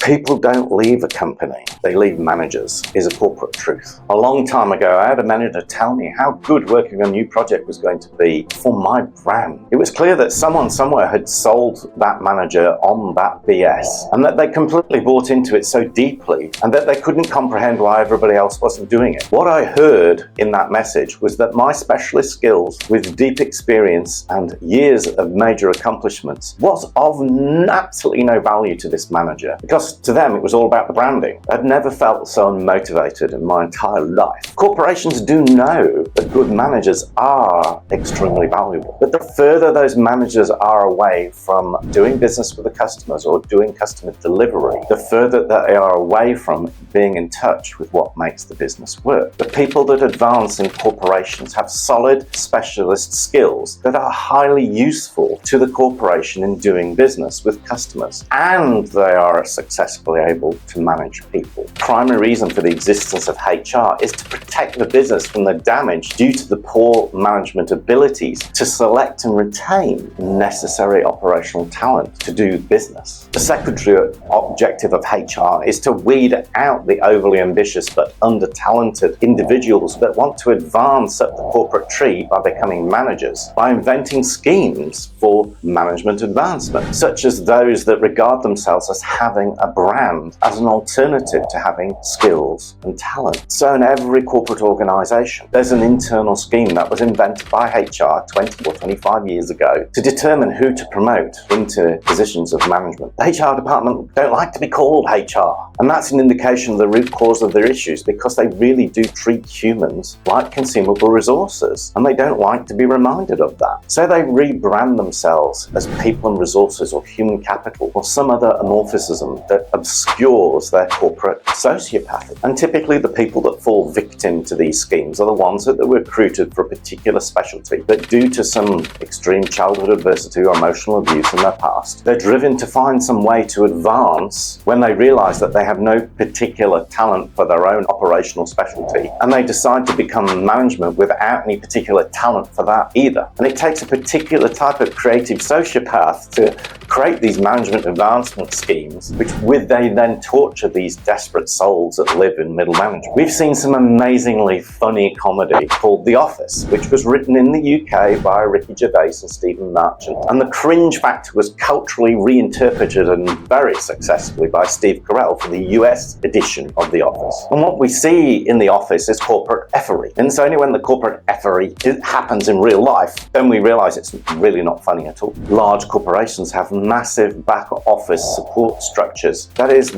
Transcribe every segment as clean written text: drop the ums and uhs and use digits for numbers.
People don't leave a company, they leave managers, is a corporate truth. A long time ago, I had a manager tell me how good working on a new project was going to be for my brand. It was clear that someone somewhere had sold that manager on that BS, and that they completely bought into it so deeply, and that they couldn't comprehend why everybody else wasn't doing it. What I heard in that message was that my specialist skills with deep experience and years of major accomplishments was of absolutely no value to this manager, because to them it was all about the branding. I'd never felt so unmotivated in my entire life. Corporations do know that good managers are extremely valuable, but the further those managers are away from doing business with the customers or doing customer delivery, the further that they are away from being in touch with what makes the business work. The people that advance in corporations have solid specialist skills that are highly useful to the corporation in doing business with customers, and they are successfully able to manage people. Primary reason for the existence of HR is to protect the business from the damage due to the poor management abilities to select and retain necessary operational talent to do business. The secondary objective of HR is to weed out the overly ambitious but under-talented individuals that want to advance up the corporate tree by becoming managers, by inventing schemes for management advancement, such as those that regard themselves as having a brand as an alternative to having skills and talent. So in every corporate organization, there's an internal scheme that was invented by HR 20 or 25 years ago to determine who to promote into positions of management. The HR department don't like to be called HR, and that's an indication of the root cause of their issues, because they really do treat humans like consumable resources, and they don't like to be reminded of that. So they rebrand themselves as people and resources, or human capital, or some other amorphism that obscures their corporate sociopathy. And typically the people that fall victim to these schemes are the ones that were recruited for a particular specialty, but due to some extreme childhood adversity or emotional abuse in their past, they're driven to find some way to advance when they realize that they have no particular talent for their own operational specialty, and they decide to become management without any particular talent for that either. And it takes a particular type of creative sociopath to create these management advancement schemes, which they then torture these desperate souls that live in middle management. We've seen some amazingly funny comedy called The Office, which was written in the UK by Ricky Gervais and Stephen Merchant, and the cringe factor was culturally reinterpreted and very successfully by Steve Carell for the US edition of The Office. And what we see in The Office is corporate effery, and it's only when the corporate effery happens in real life then we realize it's really not funny at all. Large corporations have massive back office support structures. That is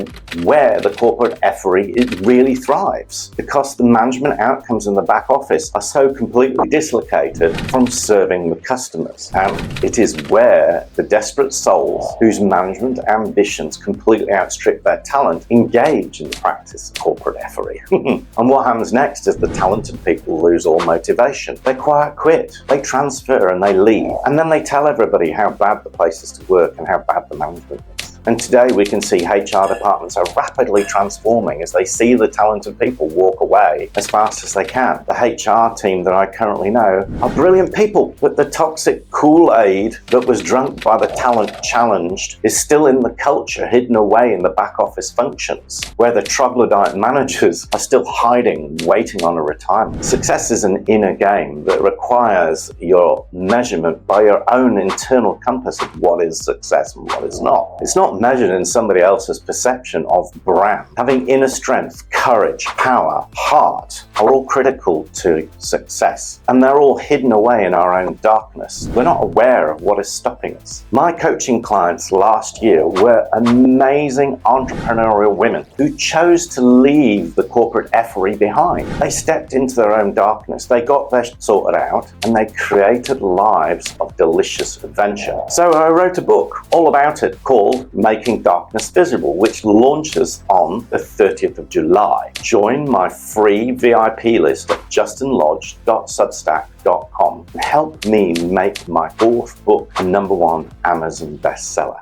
where the corporate effery really thrives, because the management outcomes in the back office are so completely dislocated from serving the customers. And it is where the desperate souls whose management ambitions completely outstrip their talent engage in the practice of corporate effery. And what happens next is the talented people lose all motivation. They quiet quit, they transfer and they leave, and then they tell everybody how bad the place is to work and how bad the management is. And today we can see HR departments are rapidly transforming as they see the talented people walk away as fast as they can. The HR team that I currently know are brilliant people, but the toxic Kool-Aid that was drunk by the talent challenged is still in the culture, hidden away in the back office functions, where the troglodyte managers are still hiding, waiting on a retirement. Success is an inner game that requires your measurement by your own internal compass of what is success and what is not. It's not measured in somebody else's perception of brand. Having inner strength, courage, power, heart are all critical to success, and they're all hidden away in our own darkness. We're not aware of what is stopping us. My coaching clients last year were amazing entrepreneurial women who chose to leave the corporate effery behind. They stepped into their own darkness, they got their sorted out, and they created lives of delicious adventure. So I wrote a book all about it called Making Darkness Visible, which launches on the 30th of July. Join my free VIP list at justinlodge.substack.com and help me make my 4th book a #1 Amazon bestseller.